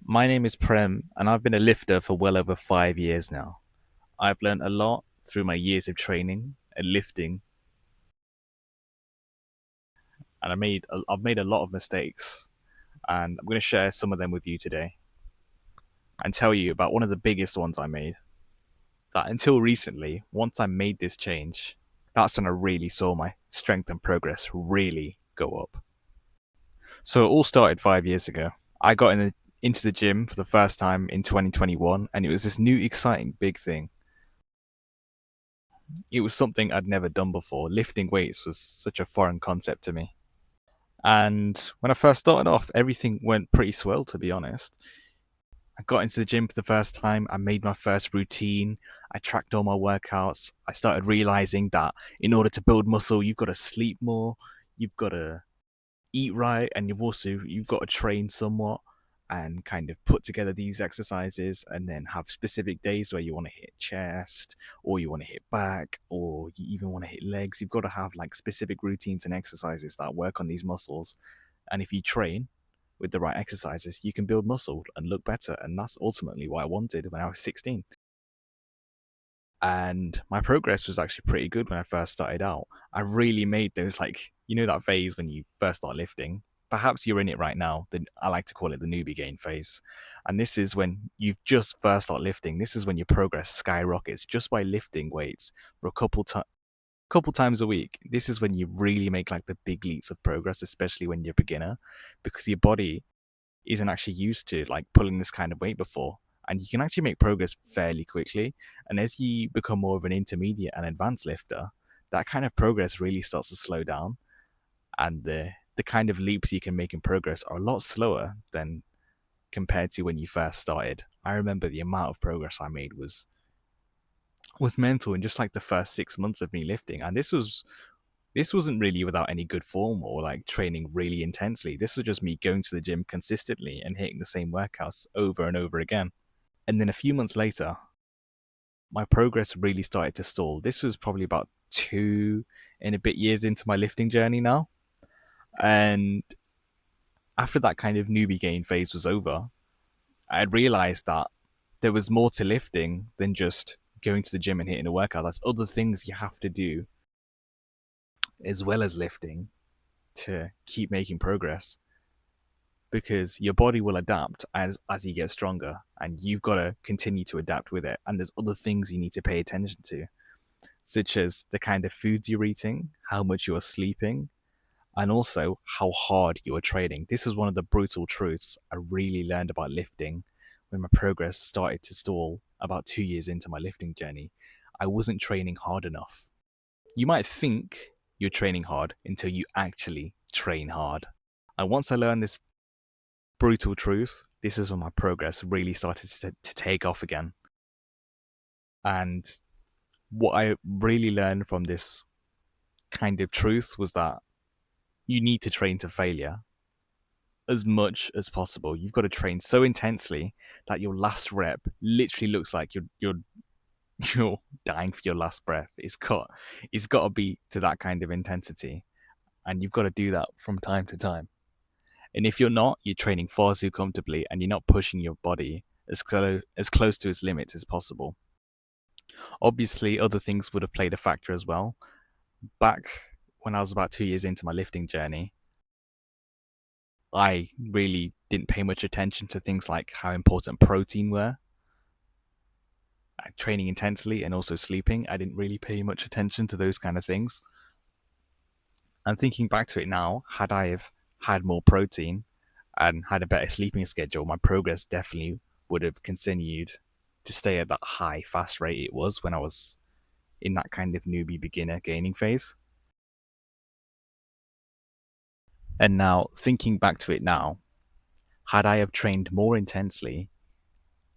My name is Prem, and I've been a lifter for well over 5 years now. I've learned a lot through my years of training and lifting, and I've made a lot of mistakes, and I'm going to share some of them with you today and tell you about one of the biggest ones I made. That until recently, once I made this change, that's when I really saw my strength and progress really go up. So it all started 5 years ago. I got into the gym for the first time in 2021, and it was this new, exciting, big thing. It was something I'd never done before. Lifting weights was such a foreign concept to me. And when I first started off, everything went pretty swell, to be honest. I got into the gym for the first time. I made my first routine. I tracked all my workouts. I started realizing that in order to build muscle, you've got to sleep more, you've got to eat right, and you've got to train somewhat and kind of put together these exercises and then have specific days where you want to hit chest or you want to hit back or you even want to hit legs. You've got to have like specific routines and exercises that work on these muscles. And if you train with the right exercises, you can build muscle and look better. And that's ultimately what I wanted when I was 16. And my progress was actually pretty good when I first started out. I really made those, like, that phase when you first start lifting. Perhaps you're in it right now. I like to call it the newbie gain phase. And this is when you've just first start lifting. This is when your progress skyrockets just by lifting weights for a couple times a week. This is when you really make like the big leaps of progress, especially when you're a beginner, because your body isn't actually used to like pulling this kind of weight before. And you can actually make progress fairly quickly. And as you become more of an intermediate and advanced lifter, that kind of progress really starts to slow down. And the kind of leaps you can make in progress are a lot slower than compared to when you first started. I remember the amount of progress I made was mental in just like the first 6 months of me lifting. And this wasn't really without any good form or like training really intensely. This was just me going to the gym consistently and hitting the same workouts over and over again. And then a few months later, my progress really started to stall. This was probably about 2 and a bit years into my lifting journey now. And after that kind of newbie gain phase was over, I had realized that there was more to lifting than just going to the gym and hitting a workout. There's other things you have to do as well as lifting to keep making progress, because your body will adapt as you get stronger, and you've got to continue to adapt with it. And there's other things you need to pay attention to, such as the kind of foods you're eating, how much you are sleeping, and also how hard you are training. This is one of the brutal truths I really learned about lifting when my progress started to stall about 2 years into my lifting journey. I wasn't training hard enough. You might think you're training hard until you actually train hard. And once I learned this brutal truth, this is when my progress really started to take off again. And what I really learned from this kind of truth was that you need to train to failure as much as possible. You've got to train so intensely that your last rep literally looks like you're dying for your last breath. It's got to be to that kind of intensity, and you've got to do that from time to time. And if you're not, you're training far too comfortably and you're not pushing your body as close to its limits as possible. Obviously, other things would have played a factor as well. Back when I was about 2 years into my lifting journey, I really didn't pay much attention to things like how important protein were. Training intensely and also sleeping, I didn't really pay much attention to those kind of things. And thinking back to it now, had I have had more protein and had a better sleeping schedule, my progress definitely would have continued to stay at that high, fast rate it was when I was in that kind of newbie beginner gaining phase. And now, thinking back to it now, had I have trained more intensely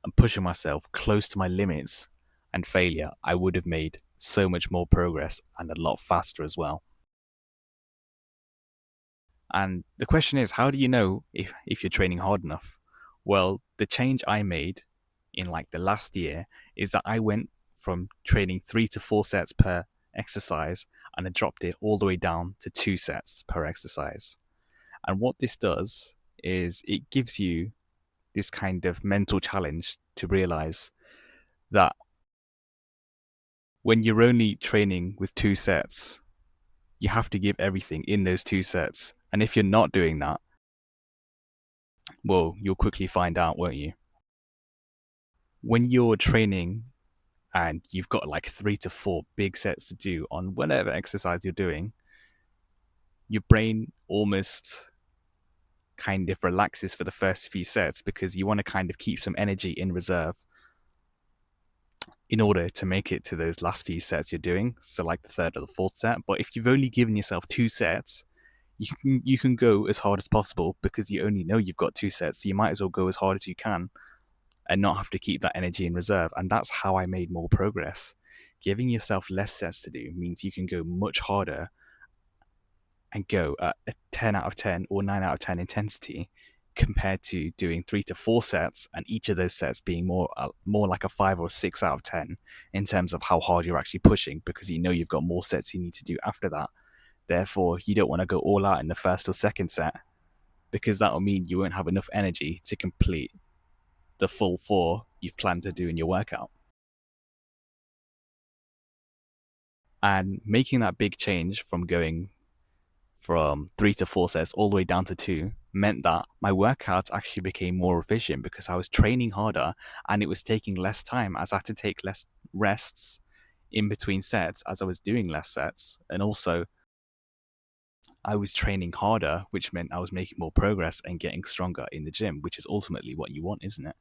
and pushing myself close to my limits and failure, I would have made so much more progress and a lot faster as well. And the question is, how do you know if you're training hard enough? Well, the change I made in like the last year is that I went from training 3 to 4 sets per exercise and I dropped it all the way down to 2 sets per exercise. And what this does is it gives you this kind of mental challenge to realize that when you're only training with 2 sets, you have to give everything in those 2 sets. And if you're not doing that, well, you'll quickly find out, won't you? When you're training and you've got like 3 to 4 big sets to do on whatever exercise you're doing, your brain almost kind of relaxes for the first few sets because you want to kind of keep some energy in reserve in order to make it to those last few sets you're doing. So like the third or the fourth set. But if you've only given yourself 2 sets, you can go as hard as possible because you only know you've got 2 sets. So you might as well go as hard as you can and not have to keep that energy in reserve. And that's how I made more progress. Giving yourself less sets to do means you can go much harder and go at a 10 out of 10 or 9 out of 10 intensity compared to doing 3 to 4 sets and each of those sets being more like a 5 or 6 out of 10 in terms of how hard you're actually pushing, because you know you've got more sets you need to do after that. Therefore, you don't want to go all out in the first or second set because that will mean you won't have enough energy to complete the full 4 you've planned to do in your workout. And making that big change from going from 3 to 4 sets all the way down to 2 meant that my workouts actually became more efficient because I was training harder and it was taking less time as I had to take less rests in between sets as I was doing less sets. And also, I was training harder, which meant I was making more progress and getting stronger in the gym, which is ultimately what you want, isn't it?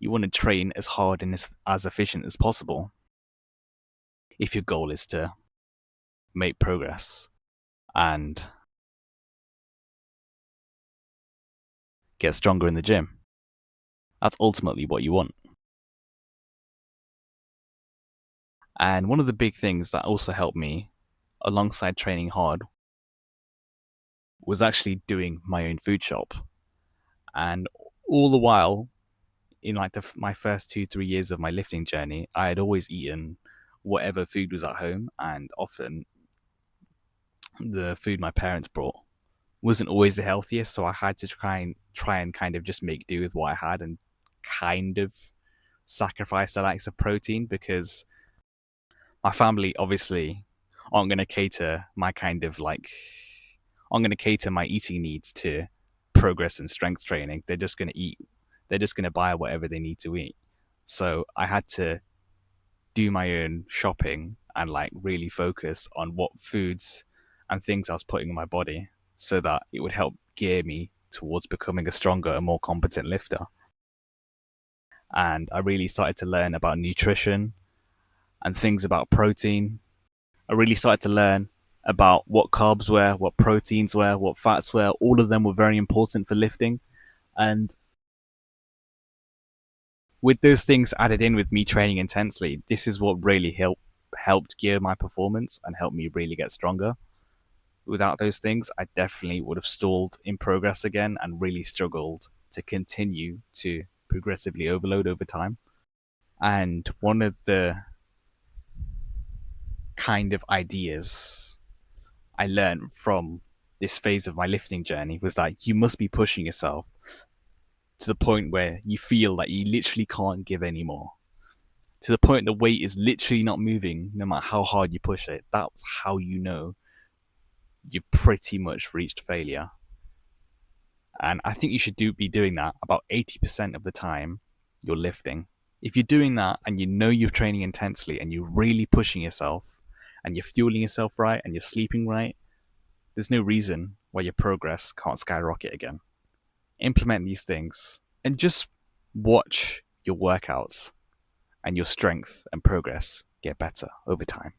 You want to train as hard and as efficient as possible if your goal is to make progress and get stronger in the gym. That's ultimately what you want. And one of the big things that also helped me alongside training hard was actually doing my own food shop. And all the while, in like my first 2-3 years of my lifting journey, I had always eaten whatever food was at home, and often the food my parents brought wasn't always the healthiest, so I had to try and kind of just make do with what I had and kind of sacrifice the likes of protein because my family obviously aren't going to cater I'm going to cater my eating needs to progress and strength training. They're just going to eat. They're just going to buy whatever they need to eat. So I had to do my own shopping and like really focus on what foods and things I was putting in my body so that it would help gear me towards becoming a stronger and more competent lifter. And I really started to learn about nutrition and things about protein. I really started to learn about what carbs were, what proteins were, what fats were. All of them were very important for lifting. And with those things added in with me training intensely, this is what really helped gear my performance and helped me really get stronger. Without those things, I definitely would have stalled in progress again and really struggled to continue to progressively overload over time. And one of the kind of ideas I learned from this phase of my lifting journey was that you must be pushing yourself to the point where you feel that you literally can't give anymore. To the point the weight is literally not moving no matter how hard you push it. That's how you know you've pretty much reached failure. And I think you should be doing that about 80% of the time you're lifting. If you're doing that and you know you're training intensely and you're really pushing yourself and you're fueling yourself right and you're sleeping right, there's no reason why your progress can't skyrocket again. Implement these things and just watch your workouts and your strength and progress get better over time.